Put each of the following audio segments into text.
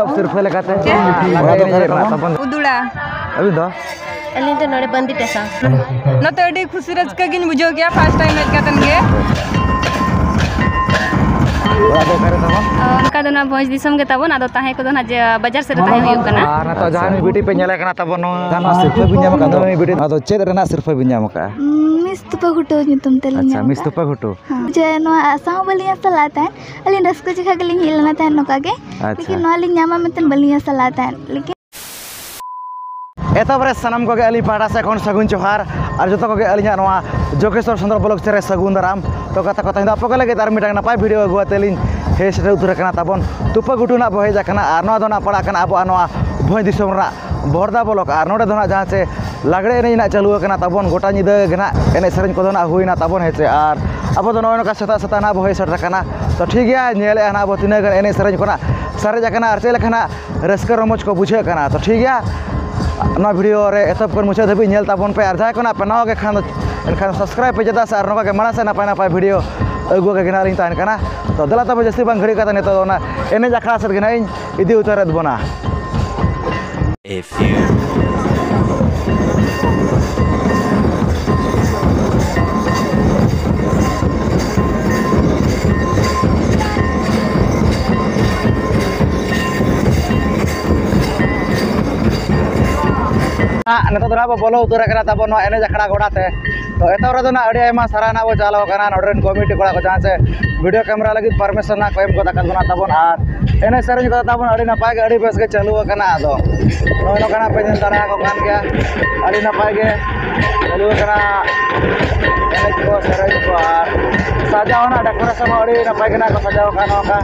एतब सिरफे लेकाते उदुड़ा अभी दो अली तो नोड़े बंदी टेसा नते अडी खुशी रस्का गिन बुझो गया फर्स्ट टाइम हेज कातन गे उनका दोना भोज दिसम के तबन आदो ताहे को दोना बाजार से ताहे हुई कना ना तो जहां वीडियो पे नेले कना तबन जाना सिरफे भी ᱧᱟᱢ का वीडियो आदो चेद रेना सिरफे भी ᱧᱟᱢ का मिस तुपा घुटो नितुम तेलिन अच्छा मिस तुपा घुटो जे नो आसाम बलिया सलाता है अली रस्को जखा के लिंग हिलना था नोका के लेकिन नो लिंग ᱧामा मेतन बलिया सलाता है लेकिन एतबरे सनम को अली पाड़ा से कौन सगुन जोहार और जो को अली जोगेश्वर चंद्र ब्लॉक से सगुन दाराम तो कथा कथा आप लगे तार मिटा नपाय वीडियो अगुआतेलिन हे से उतर कना तबन तुपा गुटुना बहेज कना और नोआ दोना पड़ा कना अब नोआ भोज दिसम रा बरदा ब्लॉक और नोडे दोना जहां से लागड़े एने चालू कना तबन गोटा निदा गना एने सेरेन को दोना हुइना तबन हेचे और अब तो नोका सेता सेता ना बहे सटर कना तो ठीक गया नेले ना अब तिना एने सेरेन कोना सारे जकना और चेलखना रस्का रमोज को बुझे कना तो ठीक गया ना वीडियो रे एतब कर मुझे धबी नेल ताबन पे और जहां कोना पे नाव के खान एनखान सब्सक्राइब पे जदा से और नोका के माना से नपाय नपाय वीडियो अगु के गिना लिन तान कना तो दला तब जस्ती बांग घड़ी का नेतो ना एने जखड़ा सर गिना इदी उतरत बना A few नेता दोना बोलो उतर कना तब एने जखड़ा गोड़ाते तो एतब रे दोना अड़ी आयमा साराना बो चालाव कना नोडरेन कमिटी कोड़ा को जहां से वीडियो कैमरा लगी परमिशन ना कोएम को तक दोना तबन और एने सेरेन को तबन अड़ी नपाय के अड़ी बेस के चालू कना दो नो कना पे दारा को कान गया अड़ी नपाय के चालू कना एने को सेरेन को और सजावना डेकोरेशन अड़ी नपाय के ना को सजाव कना का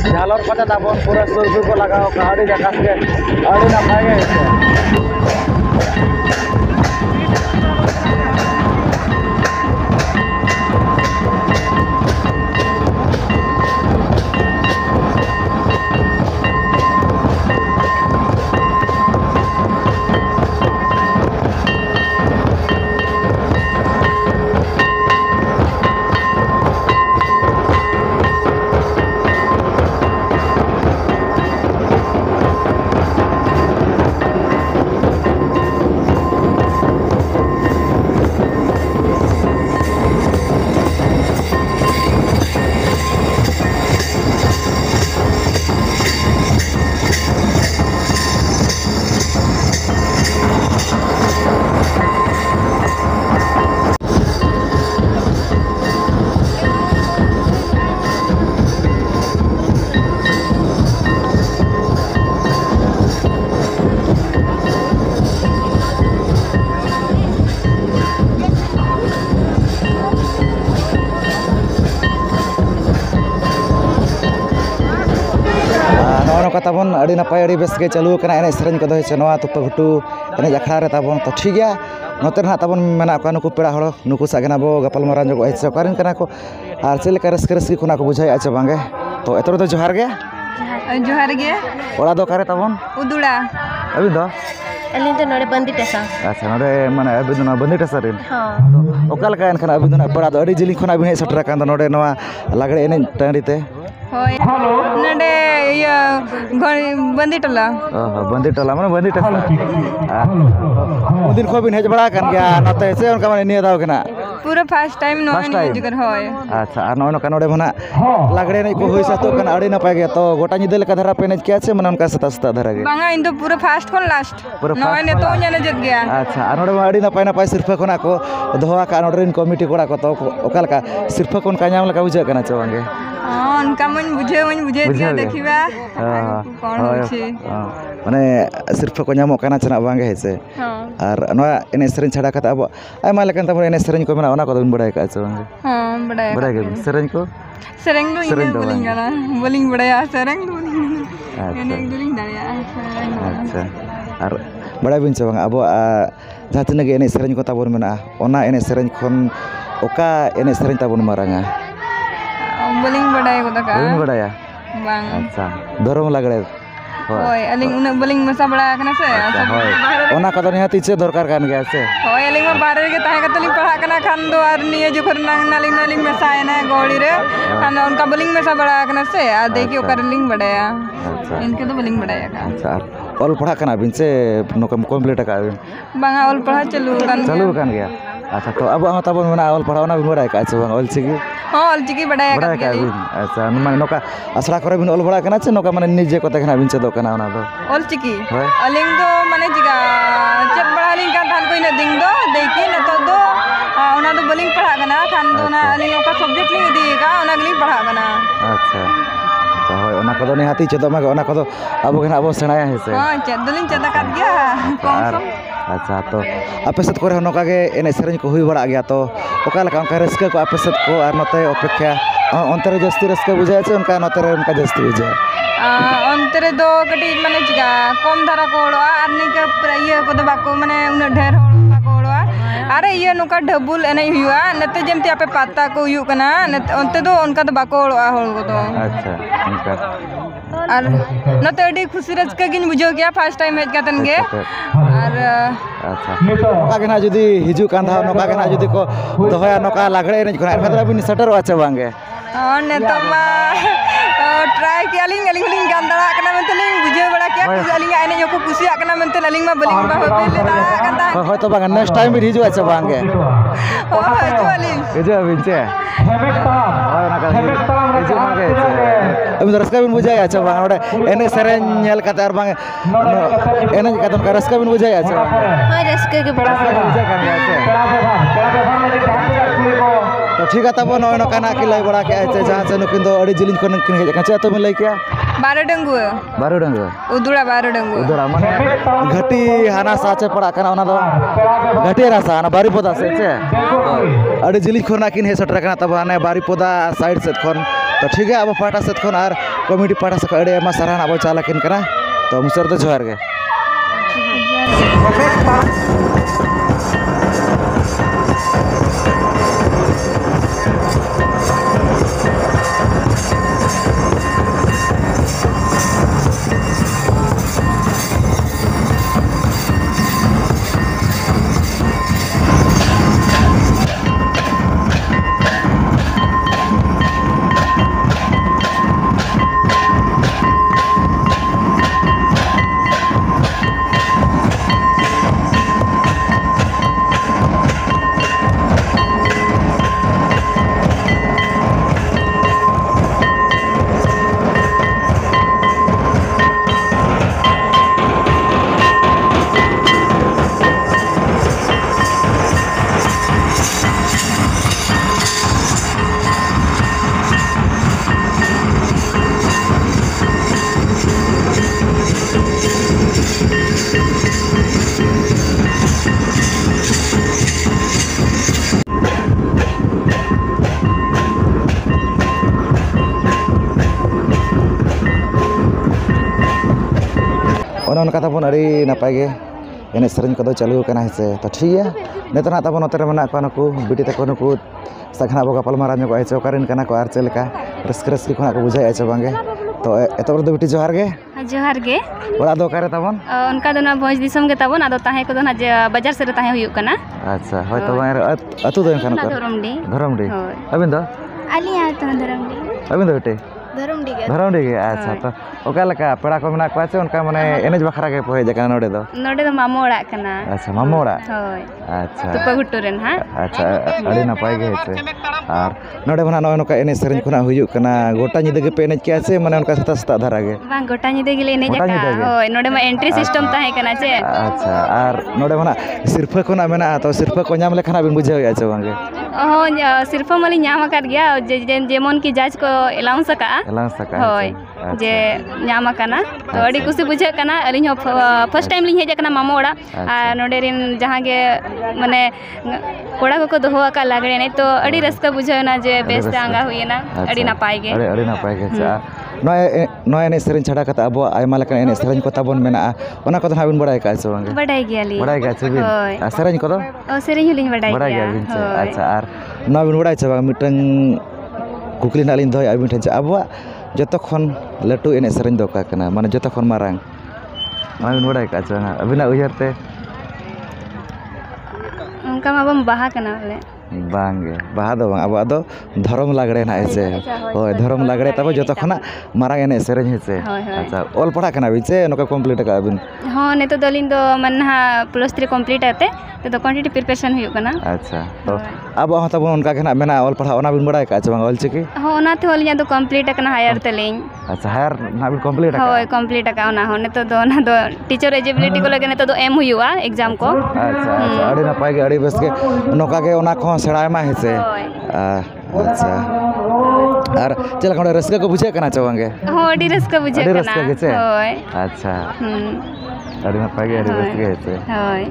झालर पता तबन पूरा सुर को लगाओ का अड़ी जकास के अड़ी नपाय के ताबन अड़ी नपाय अड़ी बेस के चालू कना एने सेरेन को दो नवा तुपा घुटू एने जखड़ा रे ताबन तो ठीक गया नोते ना ताबन मेना का नुकु पेड़ा हड़ो नुकु सागना बो गपल मारा जगो आइछ कारिन कना को आर चेल का रस्क रस्की कोना को बुझाय आछ बांगे तो एतरो तो जोहार गे ओड़ा दो करे ताबन उदुड़ा अभी दो अली तो नोड़े बंदी टेसा अच्छा नोडे माने अभी दोना बंदी टेसा रे हां ओकाल का एनखान अभी दोना पड़ा दो अड़ी जिली खोना भी सटर कान दो नोडे नवा लागड़े एने टांडी ते होय नडे या बंदी टला बंदी टला माने बंदी टेसा उदिन को भी हेज बड़ा कान गया नते से उनका माने निया दाव केना पूरा फर्स्ट टाइम नो जुगर होय अच्छा और नो का नोडे मना लागड़े नै को होइसा तो कन अड़ी न पाए गया तो गोटा निदल का धरा पे नै क्या छे मन उनका सता सता धरा गया बांगा इन तो पूरा फर्स्ट कोन लास्ट नो ने तो न्याने जत गया अच्छा और नोडे अड़ी न पाए सिर्फ कोना को दोहा का नोडरेन कमिटी कोड़ा को तो ओकाल का सिर्फ कोन का नाम लगा बुझे कना चवांगे हां उनका मन बुझे दिया देखिबा कोन होछे माने सिर्फ को नामो कना चना बांगे हेसे और नो एने सेरेन छाड़ा कता अब आयमा लेकन तब एने सेरेन को मेना ओना को दिन बड़ाय का चवांगे हां बड़ाय के सेरेन को सेरेन दो इन बोलिंग गाना बोलिंग बड़ाया सेरेन दो एने बोलिंग दाया अच्छा और बड़ा बिन चवांग अब जहां तने एने सेरेन को ताबन मेना ओना एने सेरेन खन ओका एने सेरेन ताबन मारांगा बोलिंग बड़ाय को तका बोलिंग बड़ाया बांग अच्छा धरम लागड़े होय अलिंग उना बोलिंग मसा बड़ा कना से अच्छा होय ओना कदो निहाती चे दरकार कान गया से होय अलिंग में बाहर के ताहे कतलिंग पढ़ा कना खान दो आर निये जो कर नालिंग मसायना गौड़ी रे खान उनका बलिंग में सब बड़ा करना से आ देखिए ओकर लिंग बढ़ाया इनके तो बलिंग बढ़ाया का अच्छा ऑल पढ़ा करना बिन से नोका कंप्लीट का बिन बांगा ऑल पढ़ा चलू kan gaya अच्छा तो अब हम तब मना ऑल पढ़ावना बिन बड़ा का अच्छा ऑल चिकी हां ऑल चिकी बढ़ाया बड़ा का बिन अच्छा माने नोका असड़ा करे बिन ऑल बड़ा करना से नोका माने निजे को देखना बिन से दो करना ओना दो ऑल चिकी अलिंग दो माने जिगा चेक बढ़ा लिंग का धान कोई न दिंग दो देखी न तो दो ओना दो बलिंग पढ़ा गना खान दो ना अलिंग का सब्जेक्ट लिंग देगा ओना गलिंग पढ़ा गना अच्छा अच्छा होय ओना को दो निहाती चेदो मा ओना को दो अब गना अब सेणाया है से हां चेदलिंग चेदा काट गया कम अच्छा तो आपे सत करे नोका गे एने सेरेंज को हुई बड़ा गया तो ओका लका उनका रस्का को आपे सत को और नते अपेक्षा अंतरे जस्ती रस्का बुझाय छे उनका नते उनका जस्ती बुझाय अंतरे दो कटी माने चिका कम धारा को ओड़वा आर निका ये को दो बाको माने उन ढेर होड़ बाको ओड़वा अरे ये नोका ढबुल एने हुआ नते जेमती आपे पाता को हुयु कना अंते दो उनका दो बाको ओड़वा होड़ को दो अच्छा उनका और नते अडी खुशी रस्का गिन बुझो गया फर्स्ट टाइम हेज कातन गे और अच्छा नोका गना जदी हिजु कांधा नोका गना जदी को दोहया नोका लागड़े एने खना एनका बिन सटर वाचे बांगे ने तो मा ट्राई किया लिंग लिंग गांदड़ा कना मेंते लिंग बुझे बड़ा क्या लिंग आने यो को खुशी आकना मेंते लिंग मा बलिंग बा होबे ले दाड़ा कंदा होय तो बांगे नेक्स्ट टाइम भी हिजु वाचे बांगे ओ हिजु बिन से होय ना का हिजु मागे अब रस्का बिन बुझाय अच्छा बांगे ओडे एने सेरेन नेल काते आर बांगे एने काते का रस्का बिन बुझाय अच्छा हां रस्के के बड़ा बुझाय कान तो ठीक है तब नय नकाना कि लय बड़ा के आछे जहां से नकिन दो अड़ी जिलिन कोन किन हे काचे तो में लय क्या 12 डंगु उदुड़ा 12 डंगु उदुड़ा माने घटी हाना साचे पड़ा कना ओना दो घटी रासा ना बारी पोदा से छे अड़ी जिलिन कोना किन हे सटर कना तब हाने बारी पोदा साइड से कोन तो ठीक है अब पाटा से कोन आर कमिटी पाटा से अड़ी मा सराहना अब चाला किन कना तो मुसर तो जोहार गे उनका तबन अड़ी नपाय गे एने सेरेन को चालू करना है तो ठीक है नेतना तबन नते रे मना को बिटी तक नुकु सखना बगा पलमारा नो आइछो कारिन कना को आर चेलका रस्क रस्क खना को बुझाय आइछो बांगे तो एतो दो बिटी जोहार गे ओड़ा दो करे तबन उनका दो ना भोज दिसम गे तबन आदो ताहे को दो ना बाजार से ताहे हुयु कना अच्छा होय तो अतु दो एनखान को धरमडी अबिन दो आलिया तो धरमडी अबिन दो बेटे धरमडी गे अच्छा तो ओका लका पेड़ा को मना को छे उनका माने एनेज बखरा के पोहे जका नोडे दो मामो ओड़ा कना अच्छा मामो ओड़ा होय अच्छा तुपा गुट्टू रेन हां अच्छा अड़ी नपाय गे छे आर नोडे मना नय नोका एने सेरेन खुना हुयु कना गोटा निदे गे पे एनेज के छे माने उनका सता सता धरा गे बांग गोटा निदे गे एनेज का होय नोडे मा एंट्री सिस्टम ताहे कना छे अच्छा आर नोडे मना सिरफा खुना मेना तो सिरफा को नाम लेखना बिन बुझाय या छे बांगे सिरफा माली नाम आकाद गया जेमन की जज को अलाउंस का होय जे नाम आकाना तो अड़ी खुशी बुझे कना अलिन फर्स्ट टाइम लिन हेज कना मामो ओड़ा आ नोडे रिन जहां गे माने कोड़ा को दोहो का लागड़े ने तो अड़ी रस्का बुझेना जे बेस डांगा हुईना अड़ी नापाय गे नय एने सेरेन छाड़ा कता अब आयमा लका एने सेरेन को ताबन मेना ओना को हाबिन बड़ाय का से बांगे बड़ाय गेली बड़ाय का से बिन आ सेरेन को ओ सेरेन हुलिन बड़ाय गया बिन से अच्छा आर ना बिन बड़ाय से बांग मिटन कुकली नालिन दय आबिन ठन अब जतो खन लटू एने सेरेन दो का कना माने जतो खन मारांग आबिन बड़ाय का से अबिना उयरते उनका मा बम बाहा कना बोले बांगे बाहा दो बांग अब आदो धर्म लागड़े ना ऐसे होय धर्म लागड़े तब जो खना मारांग एने सेरेंज हेसे अच्छा ऑल पढ़ा कना बिचे नोका कंप्लीट का बिन हाँ नेतो दलिन दो मन हा +3 कंप्लीट आते तो क्वांटिटी प्रिपरेशन हुई करना अच्छा तो अब हम तब उनका के ना मेना ऑल पढ़ा ओना बिन बड़ाय का बांग ऑल चिकी हाँ ओना ते होलिया तो कंप्लीट करना हायर तलिंग अच्छा हायर ना बिन कंप्लीट का होय कंप्लीट का ओना हो नेतो दो ना दो टीचर एलिजिबिलिटी को लगे नेतो दो एम हुआ एग्जाम को अच्छा अच्छा अड़ी ना पाई के अड़ी बस के नोका के ओना को सेड़ाय मा हेसे अच्छा और चल कोडे रस्का को बुझे कना चवांगे हो अडी रस्का बुझे अड़ी कना रस्का गेचे होय अच्छा अड़ी ना पाई के अड़ी बस के हेसे होय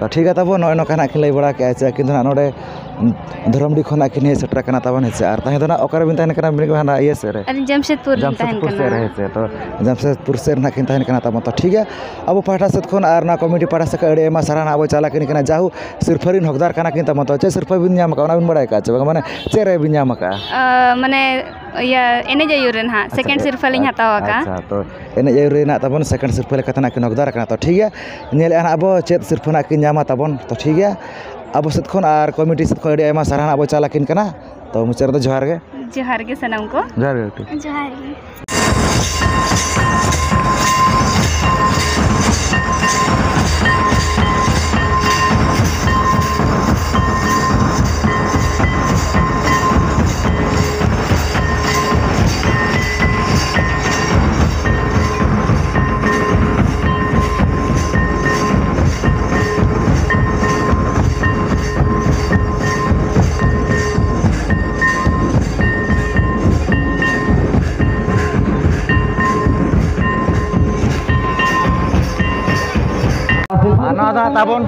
तो ठीक है तब नॉय नोका ना खिलाई बड़ा के अच्छा किंतु ना नोडे धरमडी खना किने सेटर कना तबन हेसे आर ताहे दो ना ओकर बिन ताहे कना बिन हाना ये से रे अरे जमशेदपुर ताहे जमशेदपुर से कना रहे से तो जमशेदपुर से ना किन ताहे कना तब तो ठीक है अब पाठा से खन आर ना कमिटी पाठा से अड़े मा सराना अब चाला किन कना जाहु सिरफरिन हकदार कना किन तब तो चे सिरफ बिन नाम का बिन बड़ाय का माने चे रे बिन नाम का माने या एने जायुरन हा सेकंड सिरफलिंग हतावा का अच्छा तो एने जायुरन तबन सेकंड सिरफ लेकतना किन हकदार कना तो ठीक है नेल आना अब चे सिरफना किन नामा तबन तो ठीक है अब सत खन आर कमिटी सत खन अड़े मा सराना अब चाला किन कना तो मुचर दो जोहार गे सनम को जोहार गे जोहार गे ताबन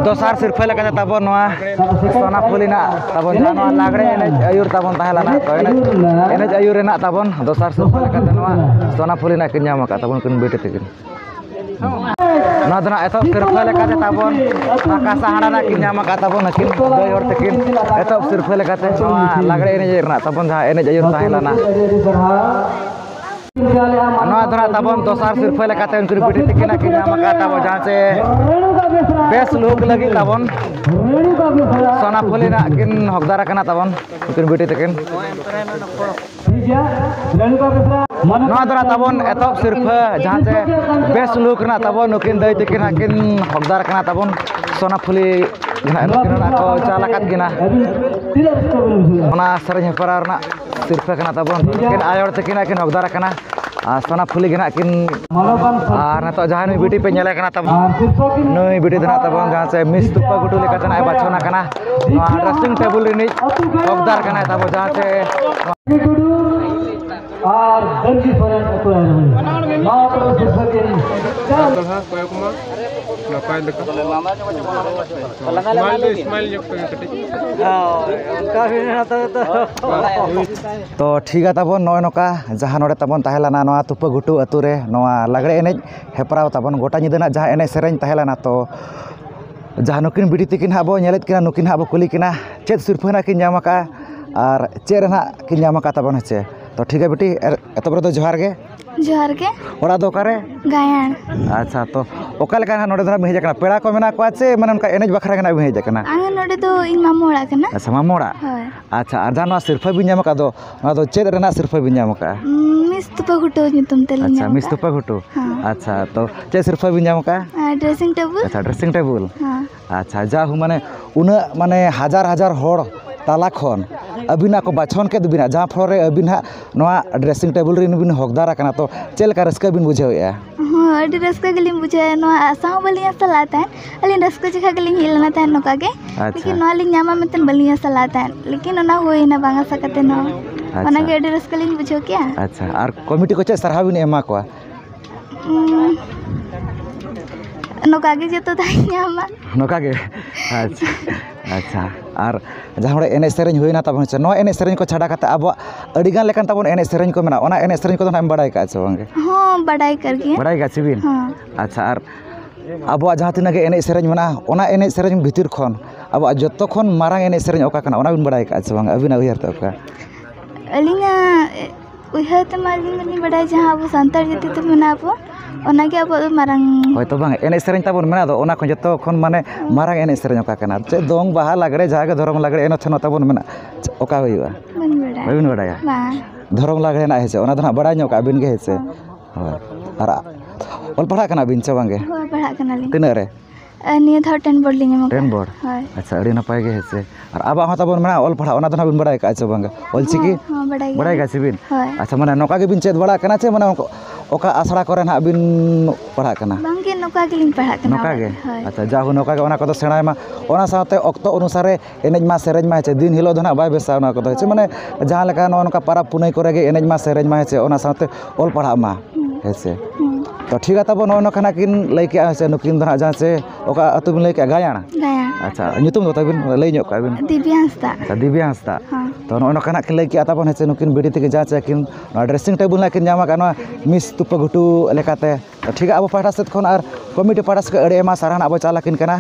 दोसार सिरफे लेका ताबन सोना फुलिना ताबन जानवा लागड़े एनेज आयुर ताबन ताहेलाना तो एनेज आयुर रेना ताबन दोसार सिरफे लेका सोना फुलिना किन नाम का ताबन किन बेटे तकिन ना दना एतो सिरफे लेका ताबन आकाशा हाडाना किन नाम का ताबन किन दयर तकिन एतो सिरफे लेका लागड़े एनेज रेना ताबन जहां एनेज आयुर ताहेलाना नवा धरा ताबन दोसार सिरफे लेका उनकी बेटे तकिन किन नाम का ताबन जहां से बेस लोग लगी ताबन सोना फुलिना किन हकदार कना ताबन उनकिन बेटी तकिन नवा दरा ताबन एतो सिर्फ जहां से बेस लोग ना ताबन उनकिन दई तकिन किन हकदार कना ताबन सोना फुली उनकिन को चालाकत गिना ओना सरज हेपरारना सिर्फ कना ताबन किन आयोर तकिन किन हकदार कना सोना फुली गिना किन और नतो जहां नुई बेटी पे नेले कना तब नुई बेटी दना तबन जहां से मिस तुपा गुटू लेका तना बाछोना कना ड्रेसिंग टेबल रिनी हकदार कना तब जहां से और दंडी फरन को मात्र सिसकिन नपाय लका स्माइल तो ठीक है तबन नय नका जहां नोडे तबन ताहेलाना नवा तुपा गुटू अतु रे नवा लागड़े एनेज हेपराव तबन गोटा निदना जहां एने सेरेंज ताहेलाना तो जहां नुकिन बिटी तकिन हाबो नेलेत किना नुकिन हाबो कुली किना चेत सिरफना किन नाम का और चेर ना किन नाम का तबन हेचे तो ठीक है बेटी एतबरे तो जोहार गे ओड़ा दो करे गायन अच्छा तो ओका लेका नोडे दना भेज कना पेड़ा को मेना को आछे माने उनका एनेज बखरा कना भेज कना आंगे नोडे दो इन मामू ओड़ा कना अच्छा मामू ओड़ा होय अच्छा और जानो सिरफ बिन नाम का दो ना तो चेद रेना सिरफ बिन नाम का मिस तुपा गुटू nyutum तेलिंग अच्छा मिस तुपा गुटू अच्छा तो चेद सिरफ बिन नाम का ड्रेसिंग टेबल अच्छा ड्रेसिंग टेबल हां अच्छा जाहु माने उना माने हजार हजार होड़ ताला खन अबिना को बाछन के बिना जहां फ्लोर रे अबिना नवा ड्रेसिंग टेबल रे बिन हकदार कना तो चेल का रस्का बिन बुझावेया हां अडी रस्का गलिम बुझे नवा आसाव बलिया सलाता अली रस्का चिखा गलिम हिलना ता नोका के लेकिन नवा लिंग नामा मेतन बलिया सलाता लेकिन ना होई ना बांगा सकते न ओना के अडी रस्का लिंग बुझो क्या अच्छा और कमिटी को चे सरहाव बिन एमा को नोका के जतो ताई नामा नोका के अच्छा अच्छा और जहां एने सेरेंज होइना तबन नो एने सेरेंज को छाड़ा कते अब अडिगान लेकन तबन एने सेरेंज को मेना ओना एने सेरेंज को हम बड़ाई का छ वांगे हां बड़ाई कर गया बड़ाई का छिबिन हां अच्छा और अब जहां तिना के एने सेरेंज मेना ओना एने सेरेंज भीतर खन अब जतो खन मारांग एने सेरेंज ओका कना ओना बिन बड़ाई का छ वांगे अबिना उयहर त ओका अलिंगा उयहर त मालिंग नि बड़ाई जहां अब संतार जति तो मेना अब ओनागे अब मारंग होय तो बांग एने सेरेñ ताबन मेना दो ओना खन जतो खन माने मारंग एने सेरेñ ओका कना चे दोंग बाहा लागड़े जागे धरम लागड़े एनो थनो ताबन मेना ओका होयवा बन बड़ा बाबिन बड़ाया बा धरम लागड़े ना हेसे ओना दना बड़ा ᱧᱚᱜ का बिन गे हेसे होय आर ऑल पढ़ा कना बिन चे बांगे हो पढ़ा कना लिंग तिना रे निया धा 10 बोर्ड लिंग मका 10 बोर्ड होय अच्छा अड़ी नपाय गे हेसे और आबा हो ताबन मेना ऑल पढ़ा ओना दना बिन बड़ाय का चे बांगे ऑल चिकी हां बड़ाई बड़ाय का बिन होय अच्छा माने नोका गे बिन चेद बड़ा कना चे माने ओका आसड़ा करे ना बिन पढ़ा कना बांगे नोका के लिंग पढ़ा कना नोका गे होय अच्छा जाहु नोका गे ओना को सेणाय मा ओना साथे ऑक्तो अनुसारे एनेज मा सेरेज मा हेचे दिन हिलो दना बाय बेसा ओना को हेचे माने जहां लेका नोका पारा पुनई करे गे एनेज मा सेरेज मा हेचे ओना साथे ऑल पढ़ा मा हेचे तो ठीक है तब नो खाना किन लई के से नुकिन दना जहां से ओका अतु बिन लई के गायाना गाया अच्छा nyutum तो तबिन लई ᱧᱚᱜ का बिन दिव्या हंसदा अच्छा दिव्या हंसदा हां तो नो खाना किन लई के तब हेचे नुकिन बिडी ते जहां से किन ड्रेसिंग टेबल ला किन जामा का मिस तुप गुटू लेकाते ठीक है अब पाटा सेत खन आर कमिटी पाटा से अड़े मा सारान अब चाला किन kana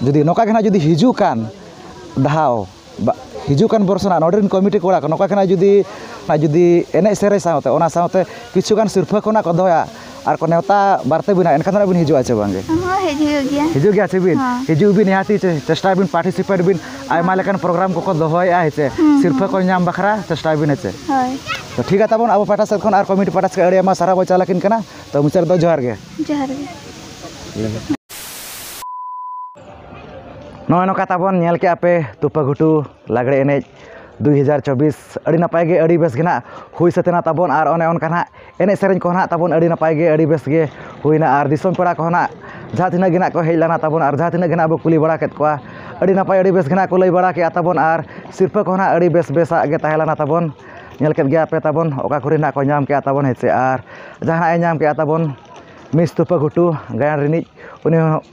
जुदी नोका के ना जुदी हिजू कान धाव हिजू कान बरसना नोडरिन कमिटी कोड़ा नोका के ना जुदी एने सेरे सावते ओना सावते किछु गान सिरफा कोना को दोया आर को नेवता बारते बिना एनखान बिन हिजू आछे बांगे हां हिजू गया छे बिन हिजू बिन याती चेष्टा बिन पार्टिसिपेट बिन आयमा लेकन प्रोग्राम को दोहया हेचे सिरफा को नाम बखरा चेष्टा बिन हेचे होय तो ठीक है तबन अब पाटा से खन आर कमिटी पाटा से अड़े मा सारा बो चाला किन kana तो मुचर दो जोहार गे नो नोका तबन नेल के आपे तुपा घुटू लागड़े एने 2024 अड़ी नपाय गे अड़ी बेस गेना हुई सतेना तबन आर ओने ओनका ना एने सेरेñ को ना तबन अड़ी नपाय गे अड़ी बेस गे हुईना आर दिसोम पेड़ा को ना जहां तिना गेना को हेलाना तबन आर जहां तिना गेना अब कुली बड़ा केत को अड़ी नपाय अड़ी बेस गेना को लई बड़ा के तबन आर सिरफा को ना अड़ी बेस बेसा गे ताहेलाना तबन नेल केत गे आपे तबन ओका कुरी ना को नाम के तबन हेचे आर जहां ए नाम के तबन मिस तुपा घुटू गायन रिनिज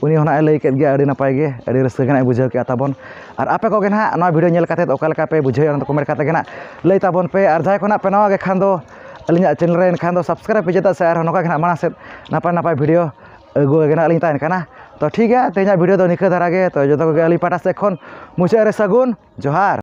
उनी होना लई केत गे अड़ी नपाय गे अड़ी रस गेना बुझाव के तबन और आपे को गे ना नवा वीडियो नेल काते ओका लेका पे बुझाव और कमेंट काते गेना लई तबन पे और जाय कोना पे नवा गे खान दो अलिया चैनल रे खान दो सब्सक्राइब पे जेता से और नोका गेना माना से नापाय वीडियो अगु गेना अलिया ताइन काना तो ठीक है तेजा वीडियो दो निका धरा गे तो जतो गे अली पाटा से खन मुचे रे सगुन जोहार।